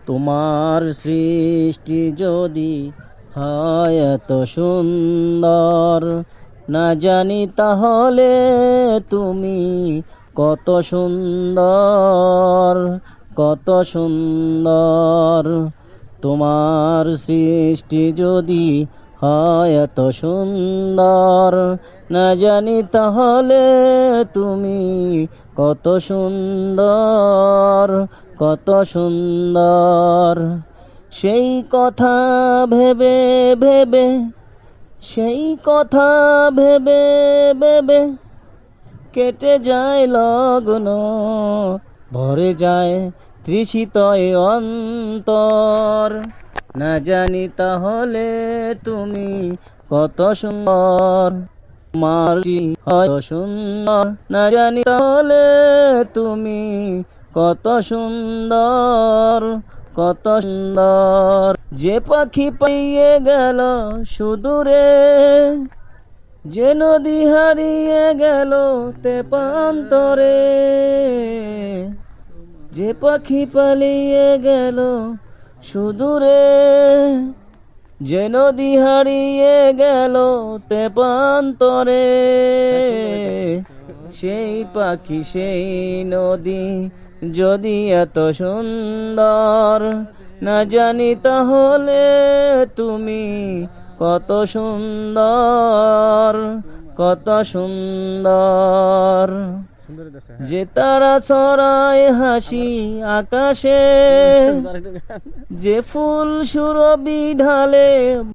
তোমার সৃষ্টি যদি হয় এত সুন্দর, না জানি তাহলে তুমি কত সুন্দর, কত সুন্দর। তোমার সৃষ্টি যদি হয় এত সুন্দর, না জানি তাহলে তুমি কত সুন্দর, কত সুন্দর। সেই কথা ভেবে ভেবে, সেই কথা ভেবে ভেবে কেটে যায় লগ্ন, ভরে যায় তৃষিতয় অন্তর। না জানি তাহলে তুমি কত সুন্দর, তোমার হয় সুন্দর, না জানি তাহলে তুমি কত সুন্দর, কত সুন্দর। যে পাখি পাইয়ে গেল সুদূরে, যে নদী হারিয়ে গেল তেপান্তরে, যে পাখি পালিয়ে গেল সুদূরে, যে নদী হারিয়ে গেল তেপান্তরে, সেই পাখি সেই নদী যদি এত সুন্দর, না জানি তাহলে তুমি কত সুন্দর, কত সুন্দর। যে তারা ছড়ায় হাসি আকাশে, যে ফুল সুরভি ঢালে